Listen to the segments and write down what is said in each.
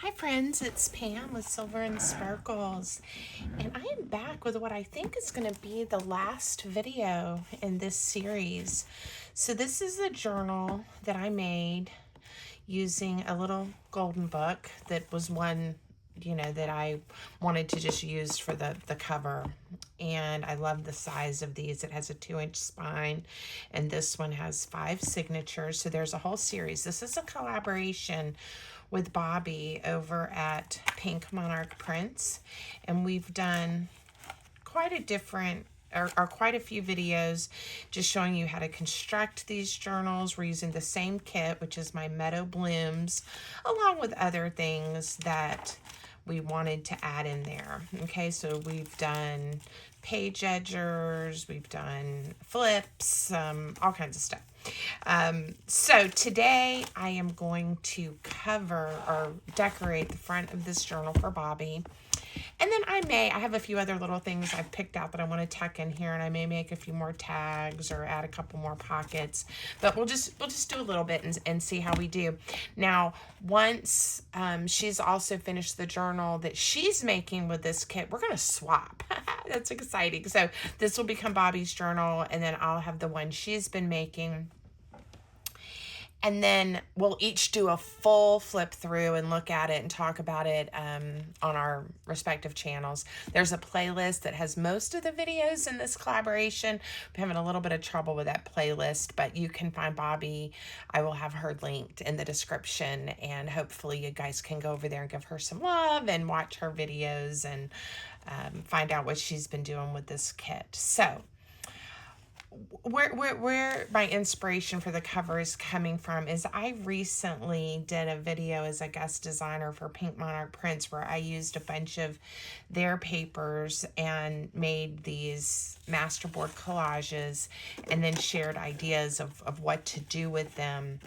Hi friends, it's Pam with Silver and Sparkles, and I am back with what I think is going to be the last video in this series. So this is a journal that I made using a little golden book that was one, that I wanted to just use for the cover. And I love the size of these. It has a 2-inch spine, and this one has 5 signatures. So there's a whole series. This is a collaboration with Bobbi over at Pink Monarch Prints, and we've done quite a different or quite a few videos just showing you how to construct these journals. We're using the same kit, which is my Meadow Blooms, along with other things that we wanted to add in there. Okay, so we've done page edgers, we've done flips, all kinds of stuff. So today I am going to cover or decorate the front of this journal for Bobbi. And then I have a few other little things I've picked out that I want to tuck in here, and I may make a few more tags or add a couple more pockets, but we'll just do a little bit and see how we do. Now, once she's also finished the journal that she's making with this kit, we're going to swap. That's exciting. So this will become Bobbi's journal, and then I'll have the one she's been making. And then we'll each do a full flip through and look at it and talk about it on our respective channels. There's a playlist that has most of the videos in this collaboration. I'm having a little bit of trouble with that playlist, but you can find Bobbi. I will have her linked in the description, and hopefully you guys can go over there and give her some love and watch her videos and find out what she's been doing with this kit. So where my inspiration for the cover is coming from is I recently did a video as a guest designer for Pink Monarch Prints where I used a bunch of their papers and made these masterboard collages and then shared ideas of what to do with them.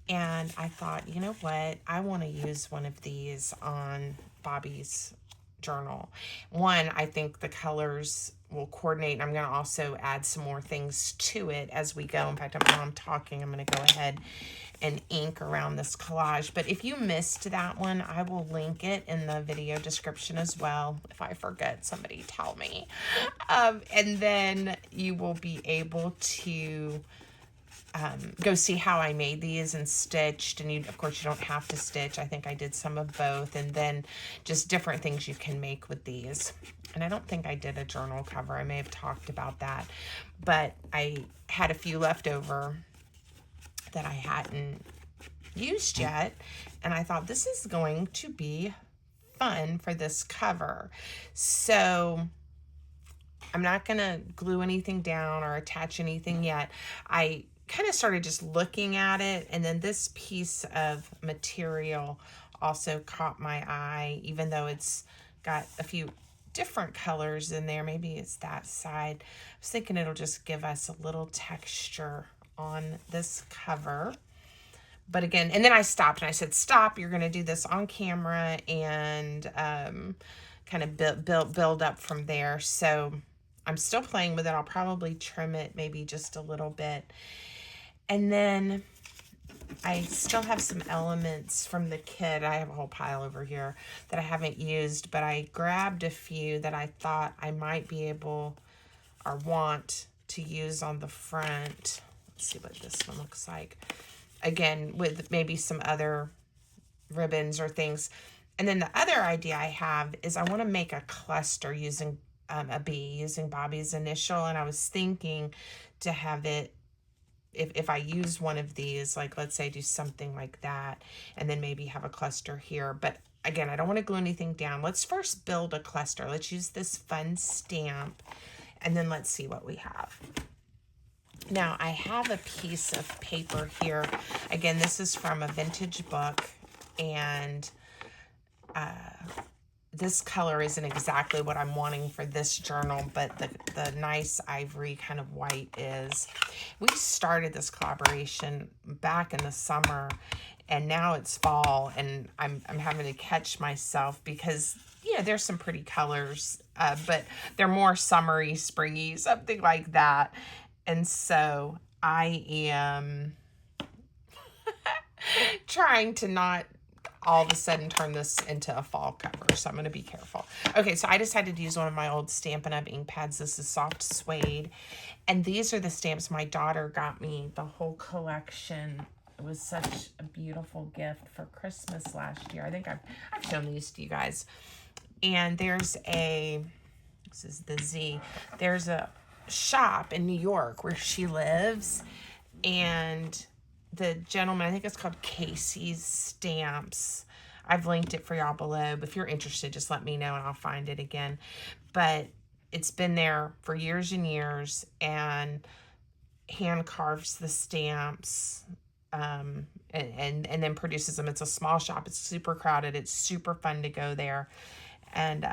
And I thought, you know what, I want to use one of these on Bobbi's journal. One, I think the colors will coordinate, and I'm going to also add some more things to it as we go. In fact, while I'm talking, I'm going to go ahead and ink around this collage. But if you missed that one, I will link it in the video description as well. If I forget, somebody tell me. And then you will be able to go see how I made these and stitched, and of course you don't have to stitch. I think I did some of both, and then just different things you can make with these. And I don't think I did a journal cover. I may have talked about that, but I had a few left over that I hadn't used yet, and I thought this is going to be fun for this cover. So I'm not gonna glue anything down or attach anything yet. I kind of started just looking at it, and then this piece of material also caught my eye, even though it's got a few different colors in there. Maybe it's that side. I was thinking it'll just give us a little texture on this cover. But again, and then I stopped and I said, stop, you're going to do this on camera and kind of build up from there. So I'm still playing with it. I'll probably trim it maybe just a little bit. And then I still have some elements from the kit. I have a whole pile over here that I haven't used, but I grabbed a few that I thought I might be able or want to use on the front. Let's see what this one looks like. Again, with maybe some other ribbons or things. And then the other idea I have is I want to make a cluster using a bee, using Bobbi's initial. And I was thinking to have it, if I use one of these, like let's say do something like that, and then maybe have a cluster here. But again, I don't want to glue anything down. Let's first build a cluster. Let's use this fun stamp, and then let's see what we have. Now, I have a piece of paper here. Again, this is from a vintage book, and this color isn't exactly what I'm wanting for this journal, but the nice ivory kind of white is. We started this collaboration back in the summer, and now it's fall, and I'm having to catch myself because, yeah, there's some pretty colors, but they're more summery, springy, something like that. And so I am trying to not all of a sudden turn this into a fall cover. So I'm going to be careful. Okay, so I decided to use one of my old Stampin' Up! Ink pads. This is soft suede. And these are the stamps my daughter got me, the whole collection. It was such a beautiful gift for Christmas last year. I think I've shown these to you guys. And there's this is the Z. There's a shop in New York where she lives. And the gentleman, I think it's called Casey's Stamps. I've linked it for y'all below. But if you're interested, just let me know and I'll find it again. But it's been there for years and years, and hand carves the stamps, and then produces them. It's a small shop. It's super crowded. It's super fun to go there. And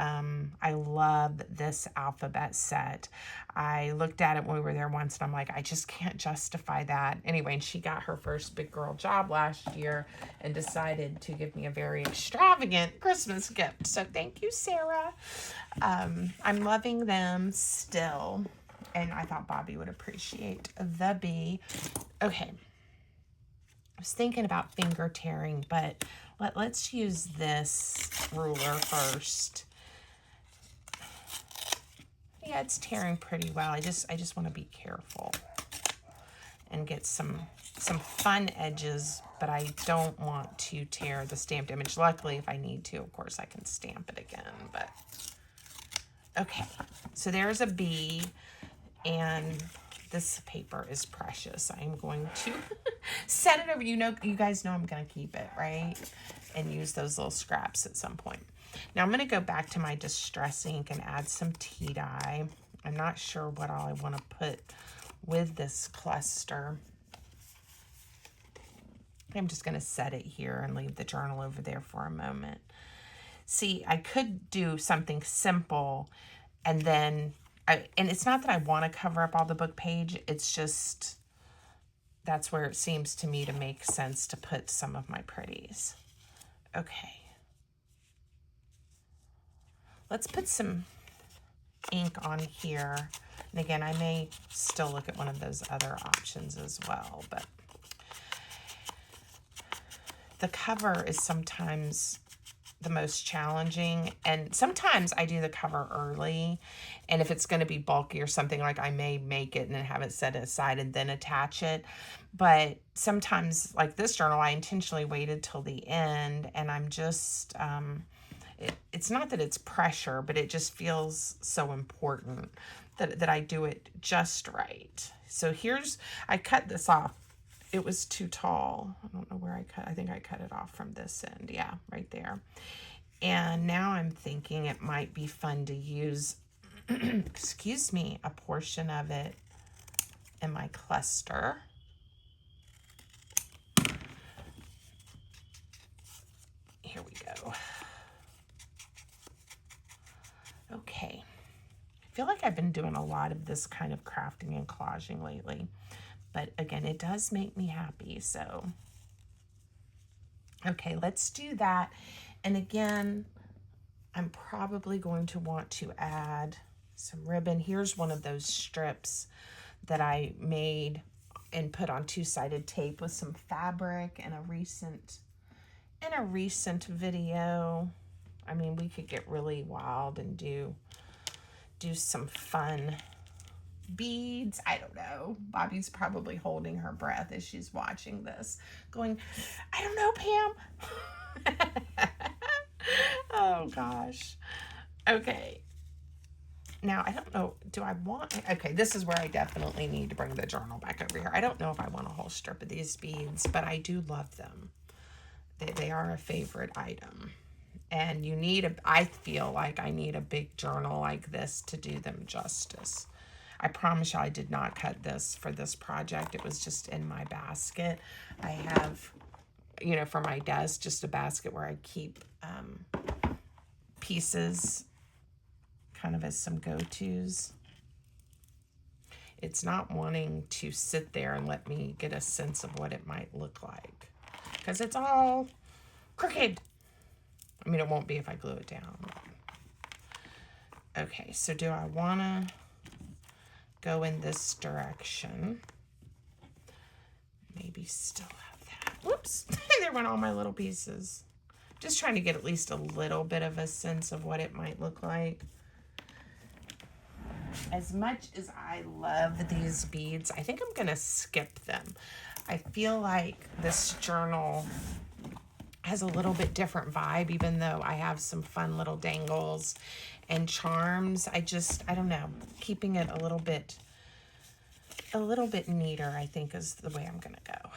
I love this alphabet set. I looked at it when we were there once, and I'm like, I just can't justify that. Anyway, and she got her first big girl job last year and decided to give me a very extravagant Christmas gift. So thank you, Sarah. I'm loving them still, and I thought Bobbi would appreciate the bee. Okay. I was thinking about finger tearing, but let's use this ruler first. Yeah, it's tearing pretty well. I just want to be careful and get some fun edges, but I don't want to tear the stamped image. Luckily, if I need to, of course, I can stamp it again. But okay, so there's a bee, and this paper is precious. I am going to set it over. You guys know I'm going to keep it, right? And use those little scraps at some point. Now I'm going to go back to my distress ink and add some tea dye. I'm not sure what all I want to put with this cluster. I'm just going to set it here and leave the journal over there for a moment. See, I could do something simple, and then and it's not that I want to cover up all the book page. It's just that's where it seems to me to make sense to put some of my pretties. Okay. Let's put some ink on here. And again, I may still look at one of those other options as well, but the cover is sometimes the most challenging, and sometimes I do the cover early, and if it's going to be bulky or something, like I may make it and then have it set aside and then attach it. But sometimes, like this journal, I intentionally waited till the end, and I'm just it's not that it's pressure, but it just feels so important that I do it just right. So I cut this off. It was too tall. I don't know where I cut. I think I cut it off from this end. Yeah, right there. And now I'm thinking it might be fun to use, excuse me, a portion of it in my cluster. Here we go. Okay. I feel like I've been doing a lot of this kind of crafting and collaging lately. But again, it does make me happy, so. Okay, let's do that. And again, I'm probably going to want to add some ribbon. Here's one of those strips that I made and put on two-sided tape with some fabric in a recent video. I mean, we could get really wild and do some fun beads. I don't know. Bobbi's probably holding her breath as she's watching this, going, I don't know, Pam. Oh gosh. Okay. Now, I don't know, do I want, okay, this is where I definitely need to bring the journal back over here. I don't know if I want a whole strip of these beads, but I do love them. They are a favorite item. And I feel like I need a big journal like this to do them justice. I promise you I did not cut this for this project. It was just in my basket. I have, for my desk, just a basket where I keep pieces kind of as some go-tos. It's not wanting to sit there and let me get a sense of what it might look like, because it's all crooked. I mean, it won't be if I glue it down. Okay, so do I want to go in this direction? Maybe still have that. Whoops, there went all my little pieces. Just trying to get at least a little bit of a sense of what it might look like. As much as I love these beads, I think I'm going to skip them. I feel like this journal has a little bit different vibe, even though I have some fun little dangles and charms. I don't know, keeping it a little bit neater, I think, is the way I'm going to go.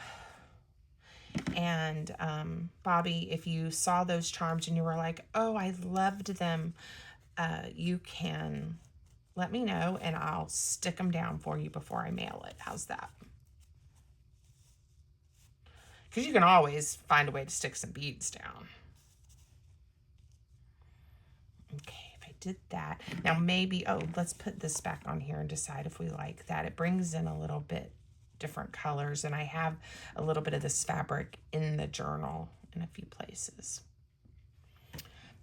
And Bobbi, if you saw those charms and you were like, oh, I loved them, you can let me know and I'll stick them down for you before I mail it. How's that? Because you can always find a way to stick some beads down. Okay, if I did that. Now maybe, oh, let's put this back on here and decide if we like that. It brings in a little bit different colors, and I have a little bit of this fabric in the journal in a few places.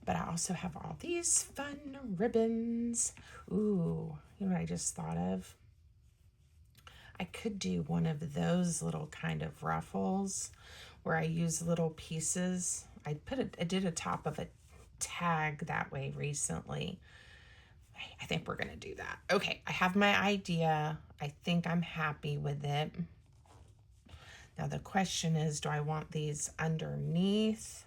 But I also have all these fun ribbons. Ooh, you know what I just thought of? I could do one of those little kind of ruffles where I use little pieces. I did a top of a tag that way recently. I think we're going to do that. Okay, I have my idea. I think I'm happy with it. Now the question is, do I want these underneath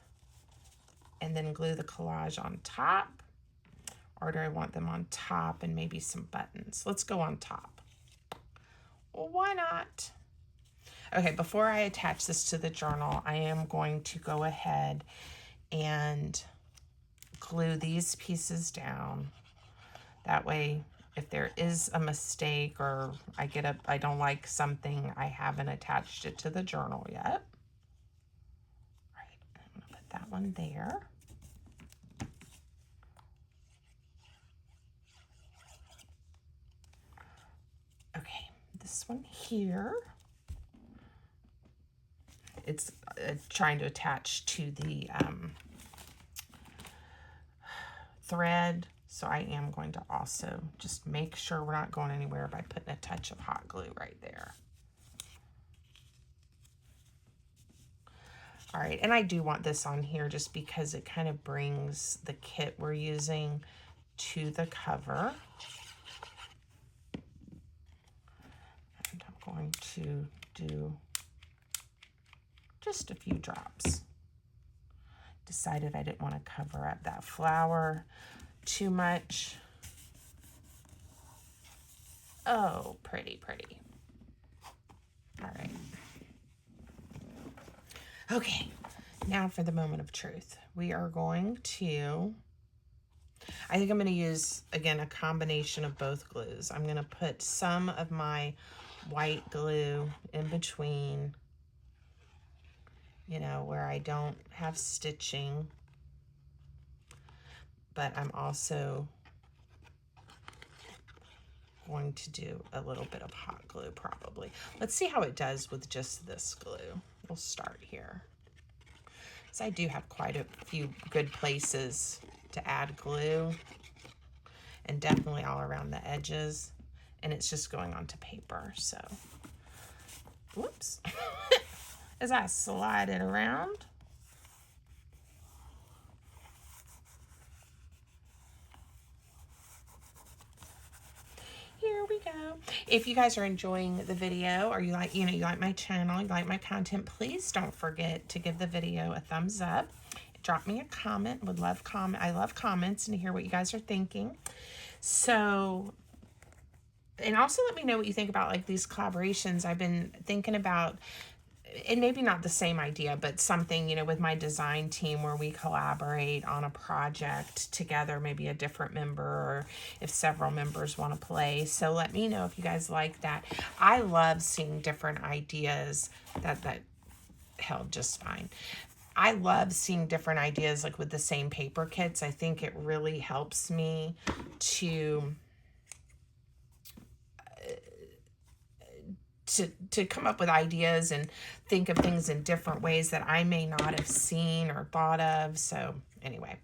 and then glue the collage on top? Or do I want them on top and maybe some buttons? Let's go on top. Well, why not? Okay, before I attach this to the journal, I am going to go ahead and glue these pieces down. That way, if there is a mistake or I don't like something, I haven't attached it to the journal yet. All right, I'm gonna put that one there. Okay, this one here. It's trying to attach to the thread. So I am going to also just make sure we're not going anywhere by putting a touch of hot glue right there. All right, and I do want this on here just because it kind of brings the kit we're using to the cover. And I'm going to do just a few drops. Decided I didn't want to cover up that flower too much. Oh, pretty, pretty. All right. Okay, now for the moment of truth. We are going to, I think I'm going to use, again, a combination of both glues. I'm going to put some of my white glue in between, you know, where I don't have stitching. But I'm also going to do a little bit of hot glue probably. Let's see how it does with just this glue. We'll start here. So I do have quite a few good places to add glue, and definitely all around the edges, and it's just going onto paper. So, whoops. As I slide it around. Here we go. If you guys are enjoying the video, or you like, you like my channel, you like my content, please don't forget to give the video a thumbs up. Drop me a comment. I love comments and to hear what you guys are thinking. So, and also let me know what you think about like these collaborations. I've been thinking about, and maybe not the same idea, but something, you know, with my design team where we collaborate on a project together, maybe a different member, or if several members want to play. So let me know if you guys like that. I love seeing different ideas. That held just fine. I love seeing different ideas like with the same paper kits. I think it really helps me to come up with ideas and think of things in different ways that I may not have seen or thought of. So anyway,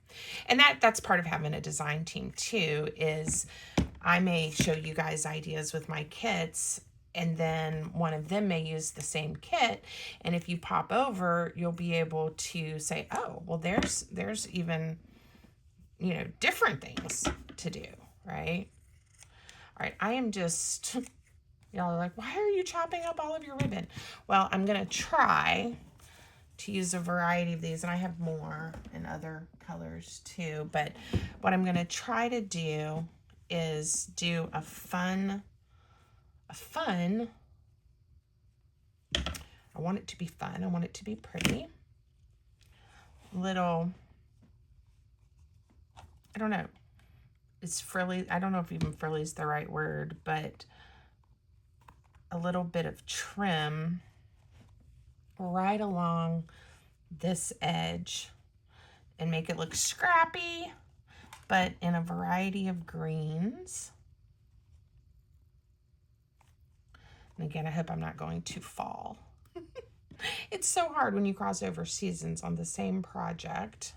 and that's part of having a design team too, is I may show you guys ideas with my kits and then one of them may use the same kit. And if you pop over, you'll be able to say, oh, well, there's even, you know, different things to do, right? All right, I am just, y'all are like, why are you chopping up all of your ribbon? Well, I'm going to try to use a variety of these, and I have more in other colors too, but what I'm going to try to do is do a fun, I want it to be fun, I want it to be pretty, little, I don't know, it's frilly, I don't know if even frilly is the right word, but a little bit of trim right along this edge and make it look scrappy, but in a variety of greens. And again, I hope I'm not going to fall. It's so hard when you cross over seasons on the same project.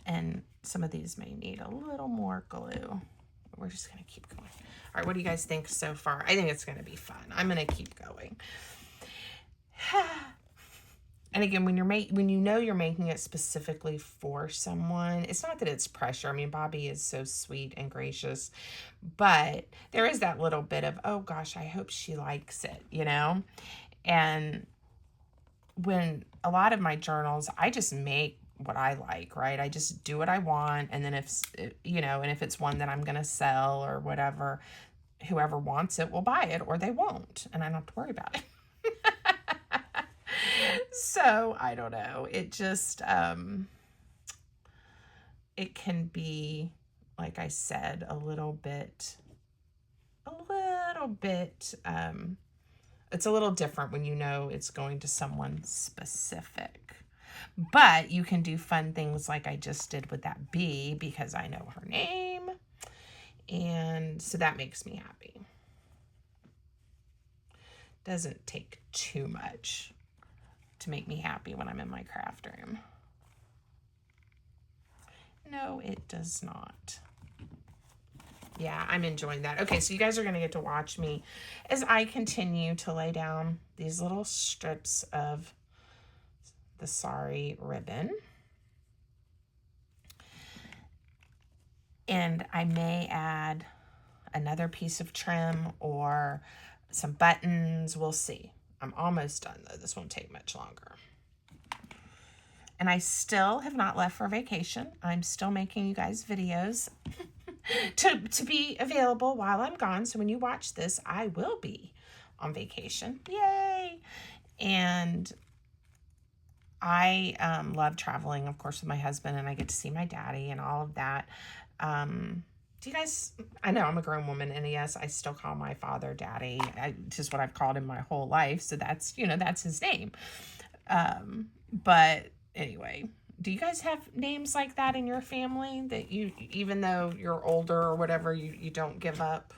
And some of these may need a little more glue. We're just going to keep going. All right, what do you guys think so far? I think it's going to be fun. I'm going to keep going. And again, when you know you're making it specifically for someone, it's not that it's pressure. I mean, Bobbi is so sweet and gracious, but there is that little bit of, oh gosh, I hope she likes it, you know? And when a lot of my journals, I just make what I like, right? I just do what I want. And then if, you know, and if it's one that I'm going to sell or whatever, whoever wants it will buy it or they won't. And I don't have to worry about it. So I don't know. It just, it can be, like I said, a little bit, it's a little different when you know it's going to someone specific. But you can do fun things like I just did with that bee because I know her name. And so that makes me happy. Doesn't take too much to make me happy when I'm in my craft room. No, it does not. Yeah, I'm enjoying that. Okay, so you guys are going to get to watch me as I continue to lay down these little strips of the sari ribbon. And I may add another piece of trim or some buttons. We'll see. I'm almost done, though. This won't take much longer. And I still have not left for vacation. I'm still making you guys videos to be available while I'm gone. So when you watch this, I will be on vacation. Yay! And I love traveling, of course, with my husband, and I get to see my daddy and all of that. Do you guys, I know I'm a grown woman, and yes, I still call my father daddy. It's just what I've called him my whole life. So that's, you know, that's his name. But anyway, do you guys have names like that in your family that you, even though you're older or whatever, you don't give up?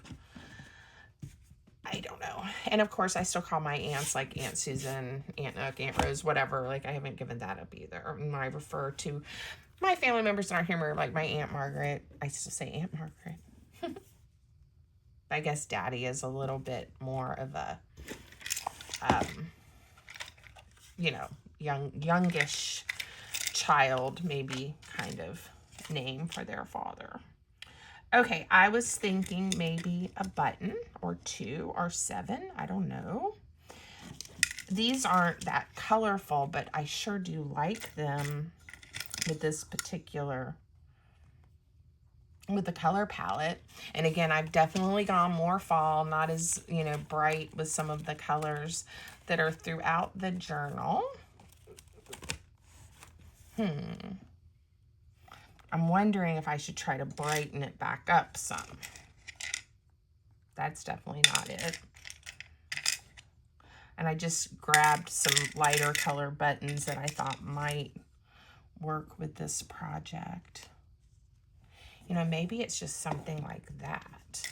I don't know. And of course, I still call my aunts like Aunt Susan, Aunt Nook, Aunt Rose, whatever. Like, I haven't given that up either. When I refer to my family members that aren't here, like my Aunt Margaret, I still say Aunt Margaret. I guess Daddy is a little bit more of a, you know, youngish child, maybe kind of name for their father. Okay, I was thinking maybe a button or 2 or 7. I don't know. These aren't that colorful, but I sure do like them with this particular, with the color palette. And again, I've definitely gone more fall, not as, you know, bright with some of the colors that are throughout the journal. I'm wondering if I should try to brighten it back up some. That's definitely not it. And I just grabbed some lighter color buttons that I thought might work with this project. You know, maybe it's just something like that,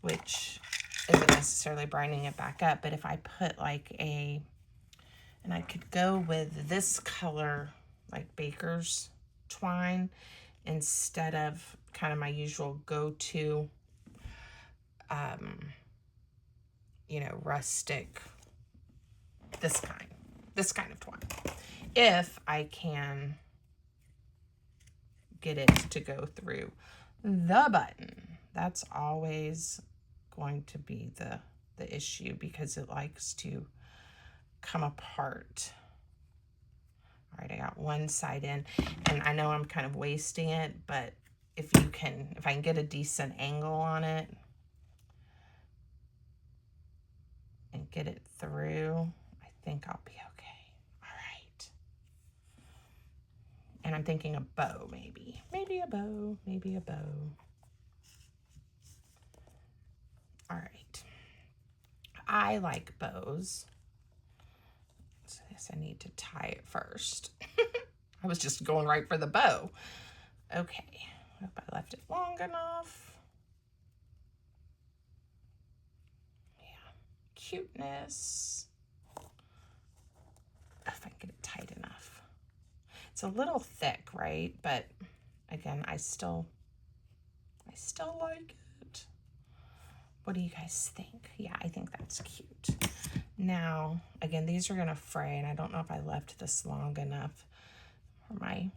which isn't necessarily brightening it back up. But if I put like a, and I could go with this color, like baker's twine, instead of kind of my usual go-to, you know, rustic, this kind of twine. If I can get it to go through the button. That's always going to be the issue, because it likes to come apart. All right, I got one side in, and I know I'm kind of wasting it, but if I can get a decent angle on it and get it through, I think I'll be okay. All right. And I'm thinking a bow, maybe a bow, maybe a bow. All right. I like bows. So I guess I need to tie it first. I was just going right for the bow. Okay. Hope I left it long enough. Yeah. Cuteness. If I can get it tight enough. It's a little thick, right? But again, I still like it. What do you guys think? Yeah, I think that's cute. Now, again, these are gonna fray, and I don't know if I left this long enough for my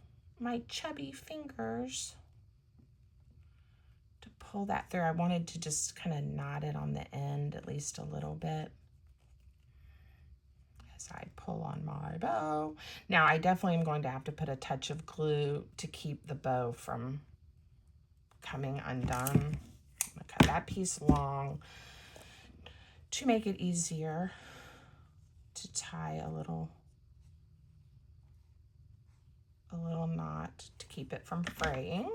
chubby fingers to pull that through. I wanted to just kind of knot it on the end at least a little bit as I pull on my bow. Now, I definitely am going to have to put a touch of glue to keep the bow from coming undone. I'm gonna cut that piece long to make it easier to tie a little knot to keep it from fraying.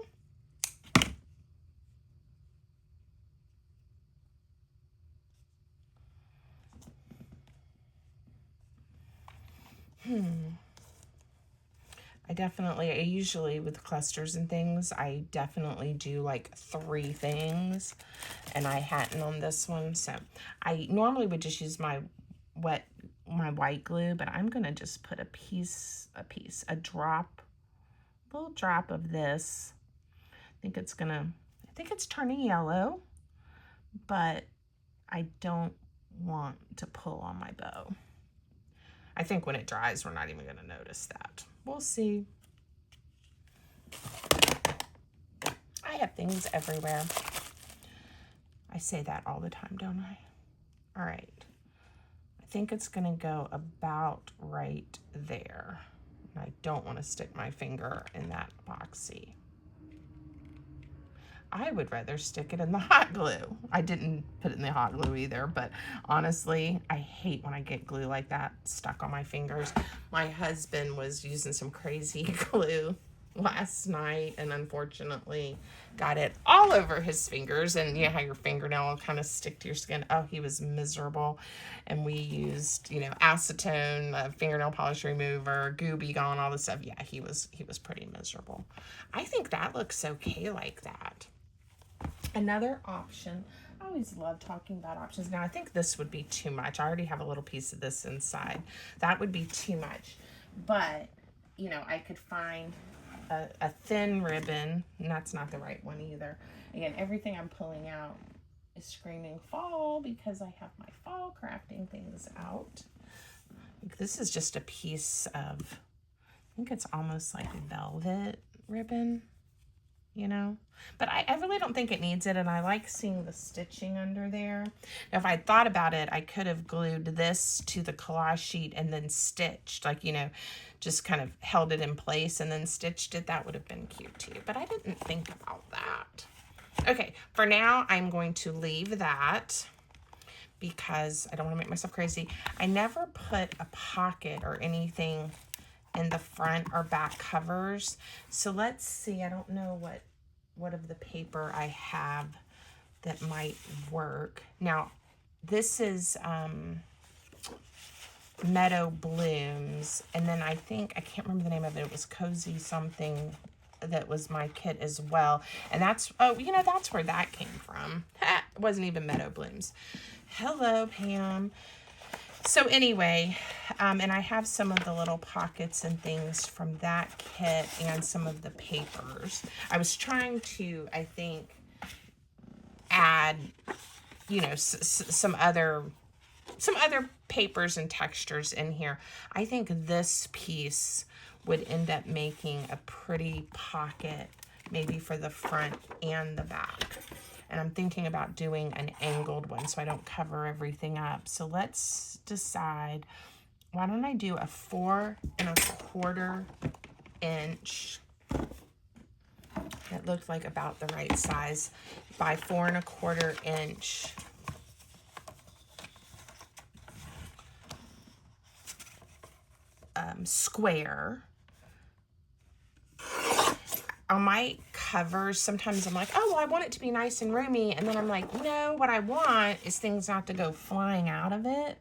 I usually with clusters and things, I definitely do like 3 things, and I hadn't on this one. So I normally would just use my white glue, but I'm gonna just put a little drop of this. I think it's turning yellow, but I don't want to pull on my bow. I think when it dries, we're not even going to notice that. We'll see. I have things everywhere. I say that all the time, don't I? All right. I think it's going to go about right there. And I don't want to stick my finger in that epoxy. I would rather stick it in the hot glue. I didn't put it in the hot glue either, but honestly, I hate when I get glue like that stuck on my fingers. My husband was using some crazy glue last night and unfortunately got it all over his fingers, and you know how your fingernail will kind of stick to your skin. Oh, he was miserable. And we used, you know, acetone, fingernail polish remover, Gooby Gone, all this stuff. Yeah, he was pretty miserable. I think that looks okay like that. Another option, I always love talking about options. Now, I think this would be too much. I already have a little piece of this inside. That would be too much. But, you know, I could find a thin ribbon, and that's not the right one either. Again, everything I'm pulling out is screaming fall because I have my fall crafting things out. This is just a piece of, I think it's almost like velvet ribbon, you know, but I really don't think it needs it, and I like seeing the stitching under there. Now, if I thought about it, I could have glued this to the collage sheet and then stitched, like, you know, just kind of held it in place and then stitched it. That would have been cute too, but I didn't think about that. Okay, for now, I'm going to leave that because I don't want to make myself crazy. I never put a pocket or anything in the front or back covers. So let's see, I don't know what of the paper I have that might work. Now, this is Meadow Blooms, and then I think, I can't remember the name of it, it was Cozy something that was my kit as well. And that's, oh, you know, that's where that came from. It wasn't even Meadow Blooms. Hello, Pam. So anyway, And I have some of the little pockets and things from that kit and some of the papers. I was trying to, I think, add, you know, some other papers and textures in here. I think this piece would end up making a pretty pocket, maybe for the front and the back. And I'm thinking about doing an angled one so I don't cover everything up. So let's decide, why don't I do a 4 1/4 inch, that looked like about the right size, by 4 1/4 inch square. On my covers, sometimes I'm like, oh, well, I want it to be nice and roomy. And then I'm like, no, what I want is things not to go flying out of it.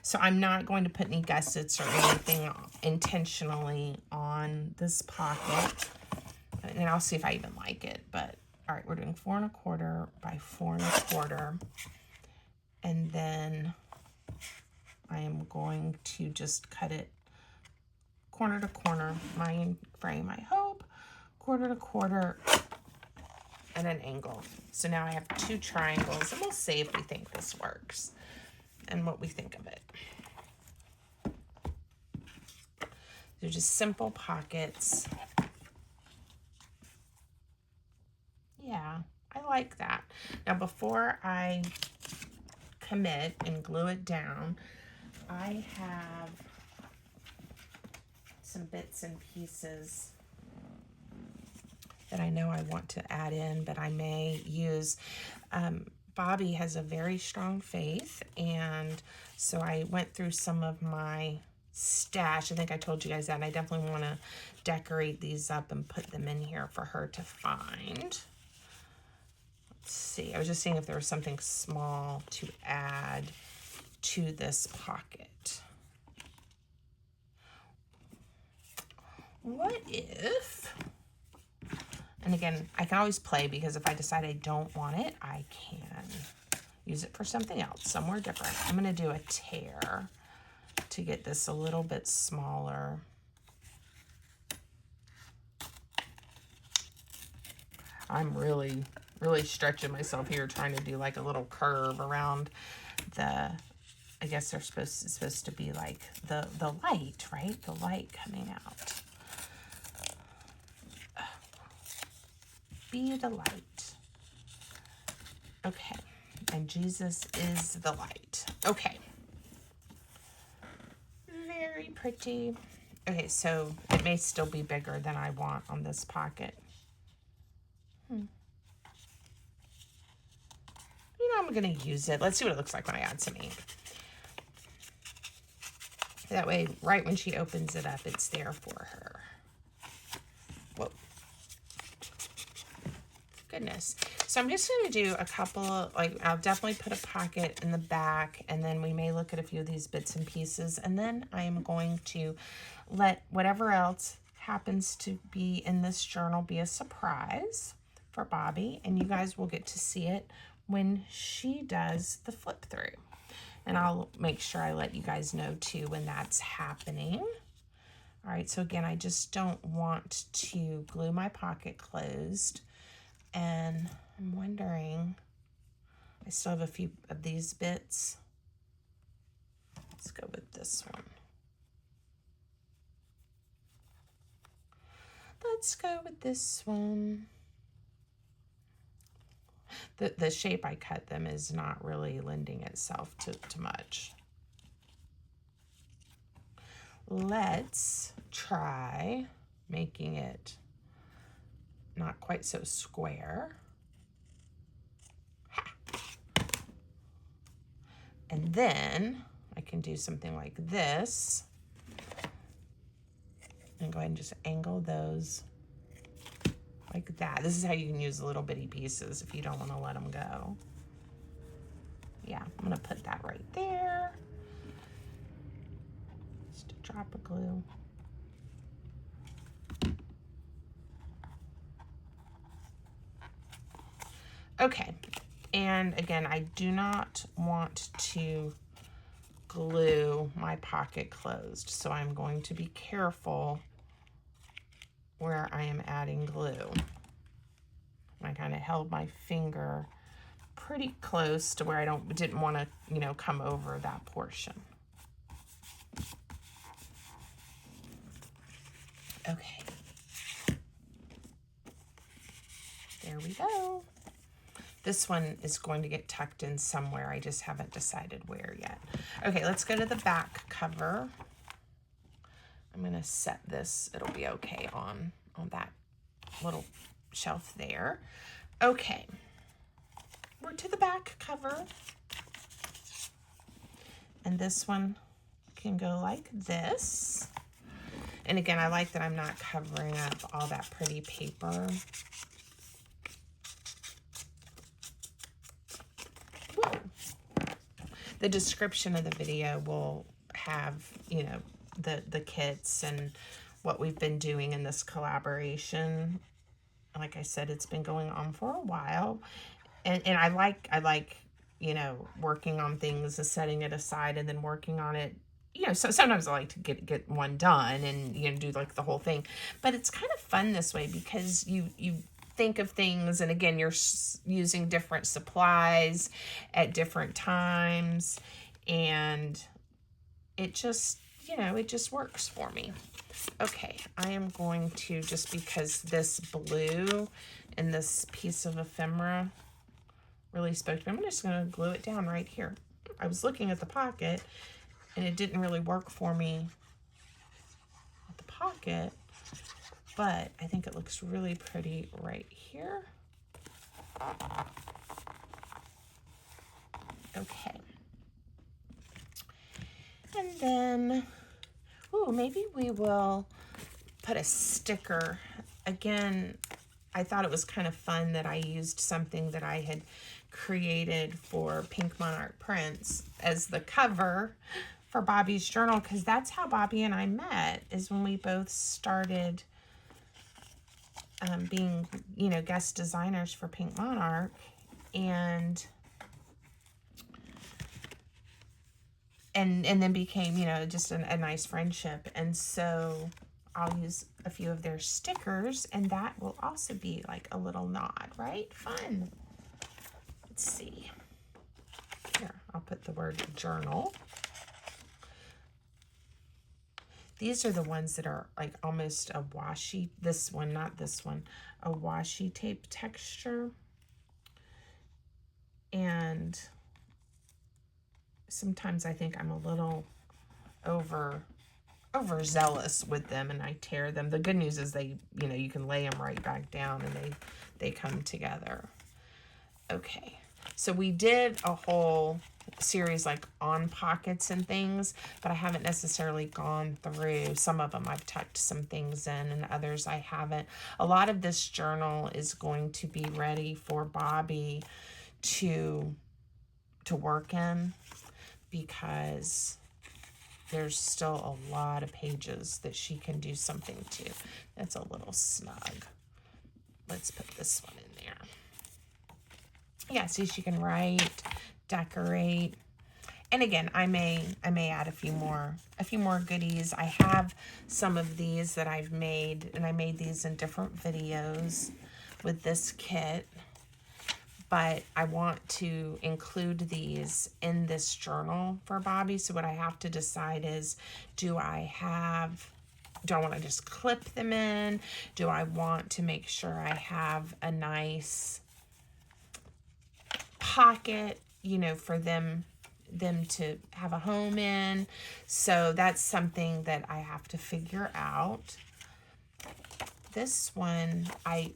So I'm not going to put any gussets or anything intentionally on this pocket. And I'll see if I even like it. But, all right, we're doing 4 1/4 by 4 1/4. And then I am going to just cut it corner to corner, my frame, I hope, 1/4 1/4, and an angle. So now I have 2 triangles, and we'll see if we think this works and what we think of it. They're just simple pockets. Yeah, I like that. Now, before I commit and glue it down, I have some bits and pieces that I know I want to add in, but I may use. Bobbi has a very strong faith, and so I went through some of my stash. I think I told you guys that, and I definitely want to decorate these up and put them in here for her to find. Let's see. I was just seeing if there was something small to add to this pocket. What if, and again, I can always play, because if I decide I don't want it, I can use it for something else, somewhere different. I'm going to do a tear to get this a little bit smaller. I'm really stretching myself here, trying to do like a little curve around the, I guess they're supposed to be like the light, right? The light coming out. Be the light. Okay. And Jesus is the light. Okay. Very pretty. Okay, so it may still be bigger than I want on this pocket. You know, I'm going to use it. Let's see what it looks like when I add some ink. That way, right when she opens it up, it's there for her. Whoa. Goodness. So I'm just going to do a couple, like, I'll definitely put a pocket in the back, and then we may look at a few of these bits and pieces, and then I am going to let whatever else happens to be in this journal be a surprise for Bobbi, and you guys will get to see it when she does the flip through. And I'll make sure I let you guys know too when that's happening. All right, so again, I just don't want to glue my pocket closed. And I'm wondering, I still have a few of these bits. Let's go with this one. Let's go with this one. The shape I cut them is not really lending itself to much. Let's try making it not quite so square. Ha. And then I can do something like this and go ahead and just angle those like that. This is how you can use little bitty pieces if you don't want to let them go. Yeah, I'm going to put that right there. Just a drop of glue. Okay, and again, I do not want to glue my pocket closed. So I'm going to be careful where I am adding glue. I kind of held my finger pretty close to where I didn't want to, you know, come over that portion. Okay. There we go. This one is going to get tucked in somewhere. I just haven't decided where yet. Okay, let's go to the back cover. I'm going to set this. It'll be okay on that little shelf there. Okay. We're to the back cover. And this one can go like this. And again, I like that I'm not covering up all that pretty paper. Whoa. The description of the video will have, you know, the kits and what we've been doing in this collaboration. Like I said, it's been going on for a while. And I like, you know, working on things and setting it aside and then working on it. You know, so sometimes I like to get one done and, you know, do like the whole thing. But it's kind of fun this way because you think of things, and again, you're using different supplies at different times, and it just, you know, it just works for me. Okay, I am going to, just because this blue and this piece of ephemera really spoke to me, I'm just going to glue it down right here. I was looking at the pocket, and it didn't really work for me with the pocket, but I think it looks really pretty right here. Okay. And then, ooh, maybe we will put a sticker. Again, I thought it was kind of fun that I used something that I had created for Pink Monarch Prints as the cover for Bobbi's journal, because that's how Bobbi and I met, is when we both started being, you know, guest designers for Pink Monarch, and then became, you know, just a nice friendship. And so I'll use a few of their stickers, and that will also be like a little nod, right? Fun. Let's see. Here, I'll put the word journal. These are the ones that are like almost a washi, this one, not this one, a washi tape texture. And sometimes I think I'm a little overzealous with them, and I tear them. The good news is they, you know, you can lay them right back down and they come together. Okay, so we did a whole series like on pockets and things, but I haven't necessarily gone through. Some of them I've tucked some things in, and others I haven't. A lot of this journal is going to be ready for Bobbi to work in, because there's still a lot of pages that she can do something to. That's a little snug. Let's put this one in there. Yeah, see, she can write, decorate. And again, I may add a few more goodies. I have some of these that I've made, and I made these in different videos with this kit. But I want to include these in this journal for Bobbi. So what I have to decide is, do I want to just clip them in? Do I want to make sure I have a nice pocket, you know, for them to have a home in? So that's something that I have to figure out. This one, I'm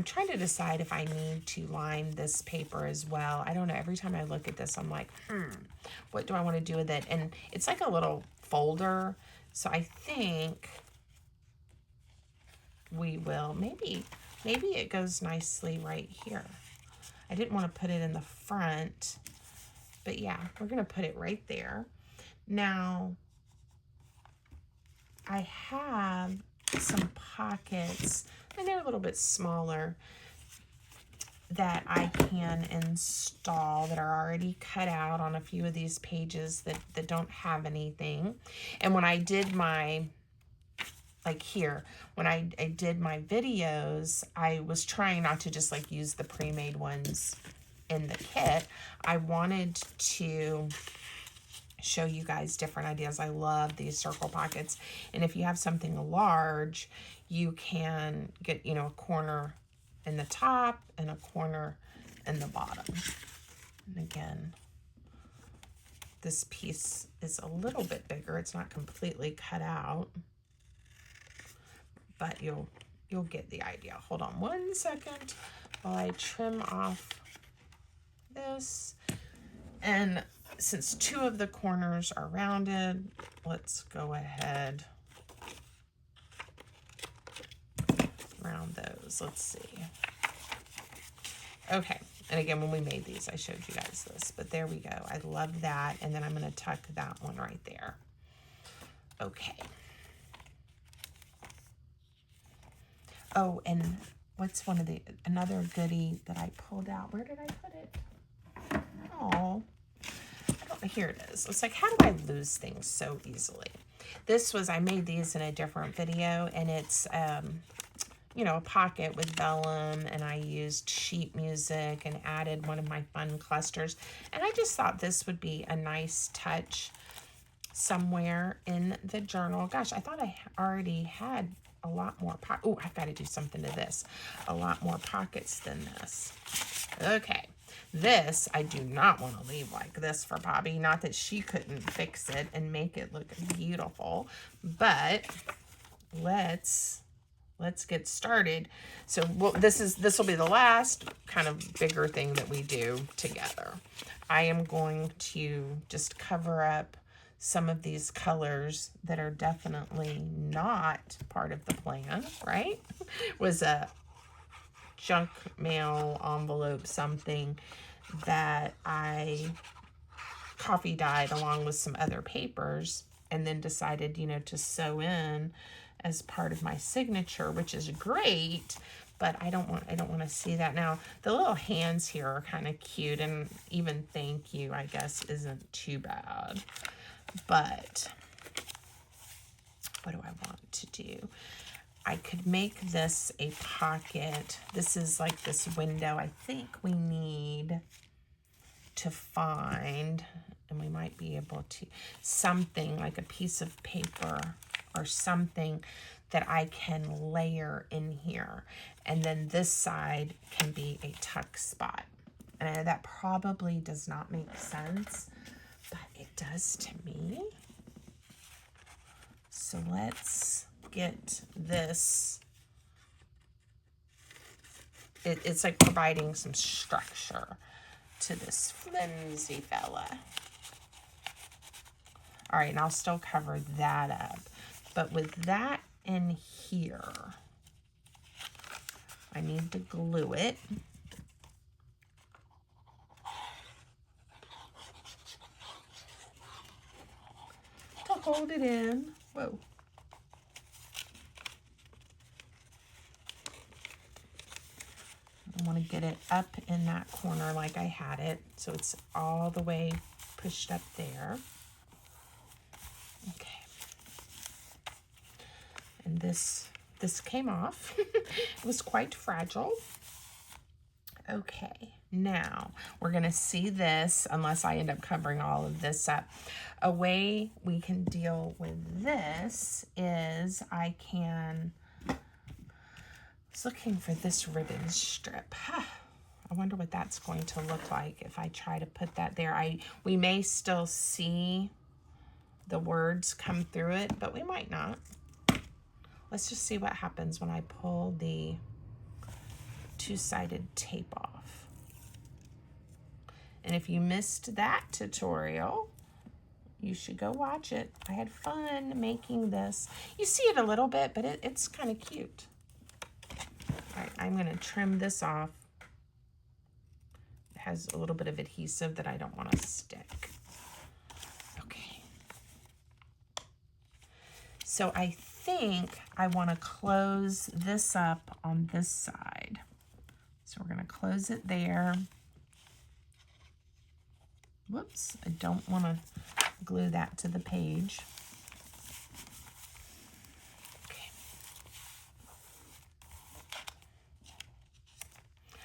trying to decide if I need to line this paper as well. I don't know. Every time I look at this, I'm like, what do I want to do with it? And it's like a little folder. So I think we will, maybe it goes nicely right here. I didn't want to put it in the front, but yeah, we're going to put it right there. Now, I have some pockets, and they're a little bit smaller, that I can install that are already cut out on a few of these pages that don't have anything. And when I did my, like here, when I did my videos, I was trying not to just like use the pre-made ones in the kit. I wanted to show you guys different ideas. I love these circle pockets. And if you have something large, you can get, you know, a corner in the top and a corner in the bottom. And again, this piece is a little bit bigger. It's not completely cut out, but you'll get the idea. Hold on one second while I trim off this. And since two of the corners are rounded, let's go ahead, round those. Let's see. Okay, and again, when we made these, I showed you guys this, but there we go. I love that, and then I'm going to tuck that one right there. Okay. Oh, and what's another goodie that I pulled out? Where did I put it? Oh, I don't know. Here it is. It's like, how do I lose things so easily? I made these in a different video, and it's, you know, a pocket with vellum, and I used sheet music and added one of my fun clusters. And I just thought this would be a nice touch somewhere in the journal. Gosh, I thought I already had a lot more oh, I've got to do something to this. A lot more pockets than this. Okay. This, I do not want to leave like this for Bobbi. Not that she couldn't fix it and make it look beautiful, but let's get started. So this will be the last kind of bigger thing that we do together. I am going to just cover up some of these colors that are definitely not part of the plan, right? Was a junk mail envelope, something that I coffee dyed along with some other papers, and then decided, you know, to sew in as part of my signature, which is great, but I don't want to see that. Now, the little hands here are kind of cute, and even thank you, I guess, isn't too bad. But what do I want to do? I could make this a pocket. This is like this window. I think we need to find, and we might be able to, something like a piece of paper or something that I can layer in here. And then this side can be a tuck spot. And I know that probably does not make sense, but it does to me. So let's get this. It's like providing some structure to this flimsy fella. All right, and I'll still cover that up. But with that in here, I need to glue it. To hold it in. Whoa. I want to get it up in that corner like I had it, so it's all the way pushed up there. Okay. And this came off. It was quite fragile. Okay, now we're going to see this, unless I end up covering all of this up. A way we can deal with this is I was looking for this ribbon strip. I wonder what that's going to look like if I try to put that there. We may still see the words come through it, but we might not. Let's just see what happens when I pull the two-sided tape off. And if you missed that tutorial, you should go watch it. I had fun making this. You see it a little bit, but it's kind of cute. All right, I'm going to trim this off. It has a little bit of adhesive that I don't want to stick. Okay. So I think I want to close this up on this side. So So we're going to close it there. Whoops, I don't want to glue that to the page. Okay.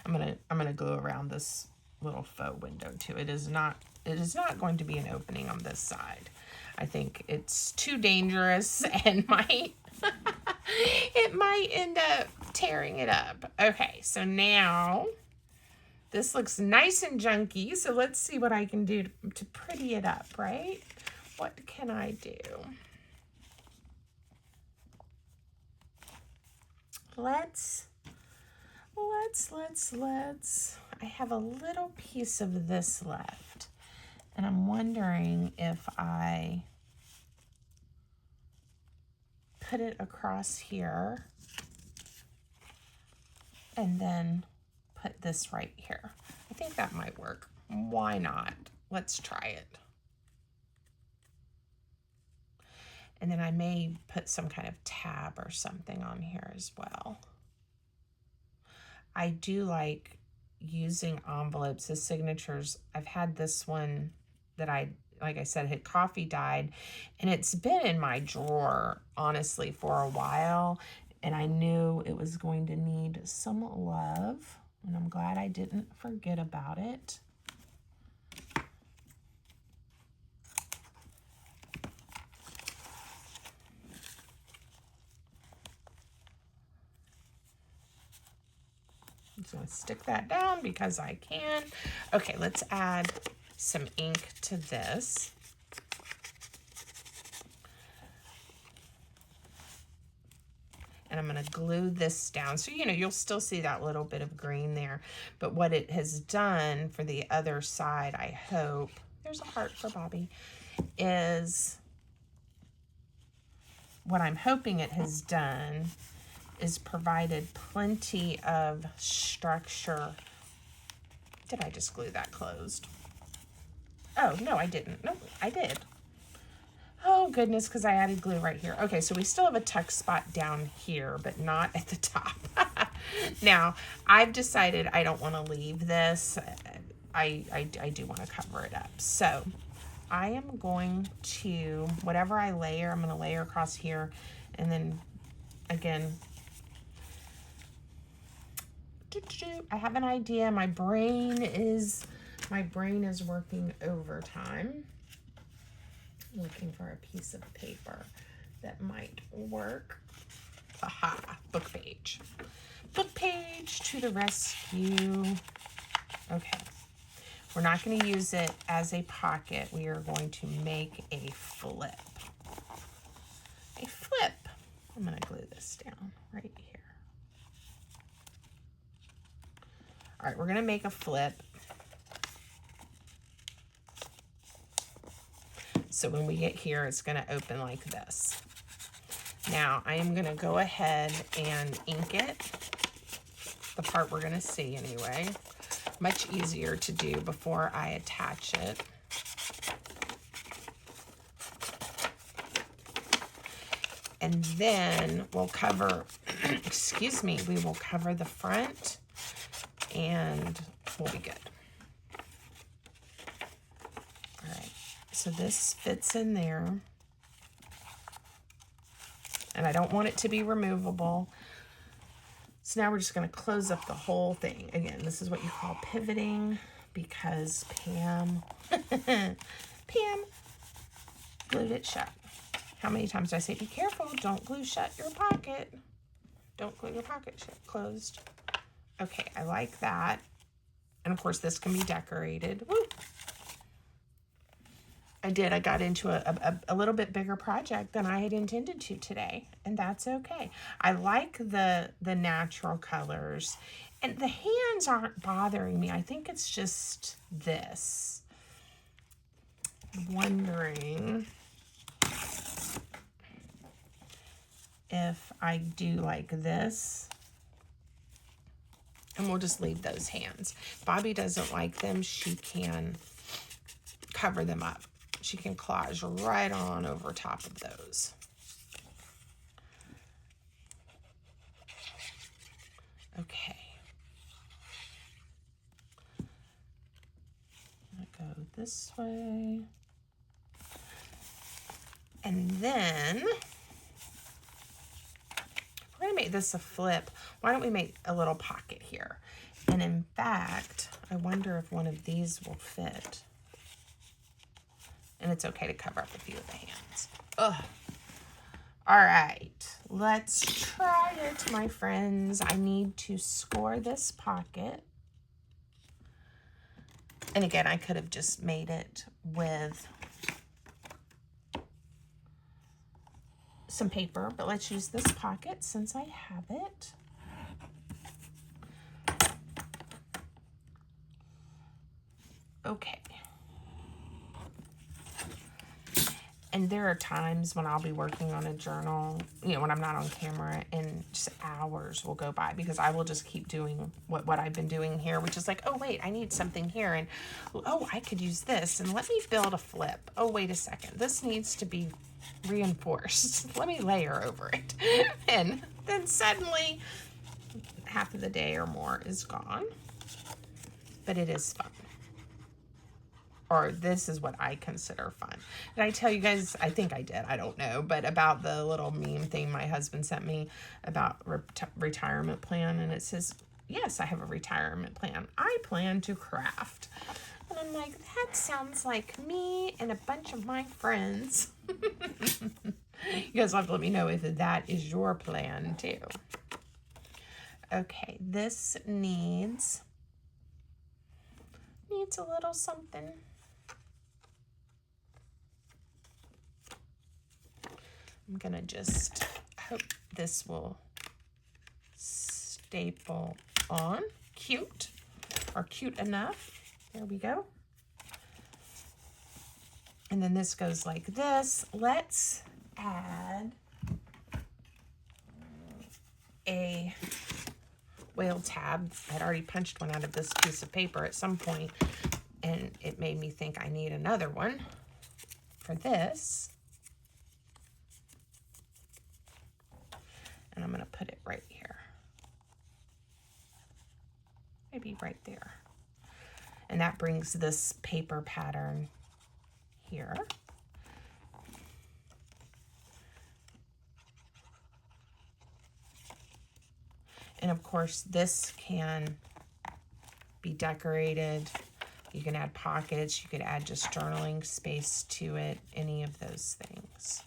I'm gonna glue around this little faux window too. It is not going to be an opening on this side. I think it's too dangerous and might it might end up tearing it up. Okay, so now this looks nice and junky, so let's see what I can do to pretty it up, right? What can I do? Let's. I have a little piece of this left, and I'm wondering if I put it across here and then put this right here. I think that might work. Why not? Let's try it. And then I may put some kind of tab or something on here as well. I do like using envelopes as signatures. I've had this one that like I said, had coffee dyed, and it's been in my drawer, honestly, for a while, and I knew it was going to need some love, and I'm glad I didn't forget about it. I'm just going to stick that down because I can. Okay, let's add some ink to this. And I'm going to glue this down. So, you know, you'll still see that little bit of green there. But what it has done for the other side, I hope, there's a heart for Bobbi, is what I'm hoping it has done is provided plenty of structure. Did I just glue that closed? Oh, no, I didn't. No, I did. Oh, goodness, because I added glue right here. Okay, so we still have a tuck spot down here, but not at the top. Now, I've decided I don't want to leave this. I do want to cover it up. So I am going to, whatever I layer, I'm going to layer across here. And then, again, I have an idea. My brain is working overtime. Looking for a piece of paper that might work. Aha, book page. Book page to the rescue. Okay, we're not going to use it as a pocket. We are going to make a flip. A flip. I'm going to glue this down right here. All right, we're going to make a flip. So when we get here, it's going to open like this. Now, I am going to go ahead and ink it, the part we're going to see anyway. Much easier to do before I attach it. And then we'll cover, excuse me, we will cover the front and we'll be good. All right, so this fits in there. And I don't want it to be removable. So now we're just going to close up the whole thing. Again, this is what you call pivoting because Pam, Pam glued it shut. How many times did I say, be careful, don't glue shut your pocket. Don't glue your pocket shut closed. Okay, I like that. And of course, this can be decorated. Woo! I got into a little bit bigger project than I had intended to today, and that's okay. I like the natural colors, and the hands aren't bothering me. I think it's just this. I'm wondering if I do like this. And we'll just leave those hands. Bobbi doesn't like them. She can cover them up. She can collage right on over top of those. Okay. this way. And then we're gonna make this a flip. Why don't we make a little pocket here? And in fact, I wonder if one of these will fit. And it's okay to cover up a few of the hands. Ugh. All right, let's try it, my friends. I need to score this pocket. And again, I could have just made it with some paper, but let's use this pocket since I have it. Okay. And there are times when I'll be working on a journal, you know, when I'm not on camera, and just hours will go by because I will just keep doing what I've been doing here, which is like, oh, wait, I need something here. And, oh, I could use this. And let me build a flip. Oh, wait a second. This needs to be reinforced. Let me layer over it. And then suddenly half of the day or more is gone. But it is fun. Or this is what I consider fun. Did I tell you guys, I think I did, I don't know, but about the little meme thing my husband sent me about retirement plan, and it says, yes, I have a retirement plan. I plan to craft. And I'm like, that sounds like me and a bunch of my friends. You guys will have to let me know if that is your plan too. Okay, this needs a little something. I'm gonna just hope this will staple on. Cute, or cute enough. There we go. And then this goes like this. Let's add a whale tab. I'd already punched one out of this piece of paper at some point, and it made me think I need another one for this. And I'm going to put it right here. Maybe right there. And that brings this paper pattern here. And of course, this can be decorated. You can add pockets. You could add just journaling space to it. Any of those things.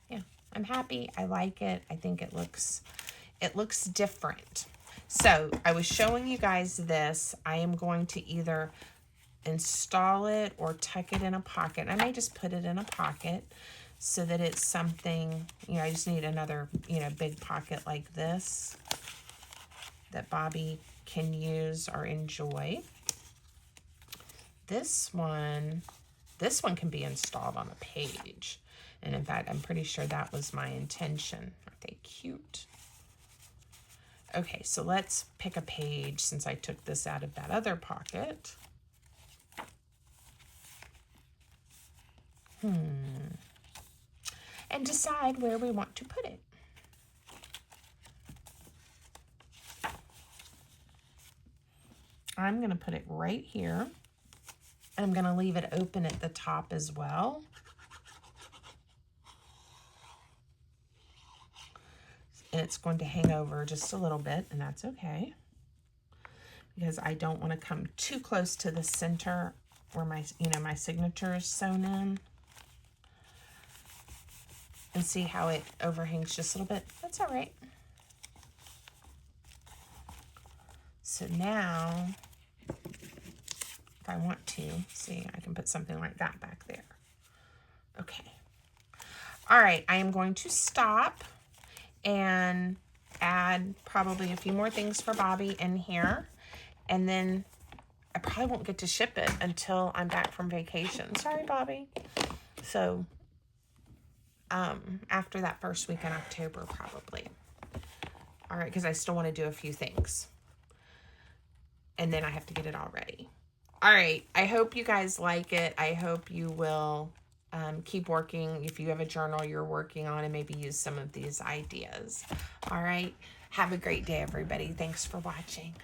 Yeah, I'm happy. I like it. I think it looks different. So I was showing you guys this. I am going to either install it or tuck it in a pocket. I may just put it in a pocket so that it's something, you know, I just need another, you know, big pocket like this that Bobbi can use or enjoy. This one can be installed on a page. And in fact, I'm pretty sure that was my intention. Aren't they cute? Okay, so let's pick a page since I took this out of that other pocket. And decide where we want to put it. I'm going to put it right here. I'm going to leave it open at the top as well. And it's going to hang over just a little bit, and that's okay. Because I don't want to come too close to the center where my, you know, my signature is sewn in. And see how it overhangs just a little bit? That's all right. So now, if I want to, see, I can put something like that back there. Okay. All right, I am going to stop and add probably a few more things for Bobbi in here. And then I probably won't get to ship it until I'm back from vacation. Sorry, Bobbi. So, after that first week in October, probably. All right, because I still want to do a few things. And then I have to get it all ready. All right, I hope you guys like it. I hope you will keep working. If you have a journal you're working on, and maybe use some of these ideas. All right, have a great day, everybody. Thanks for watching.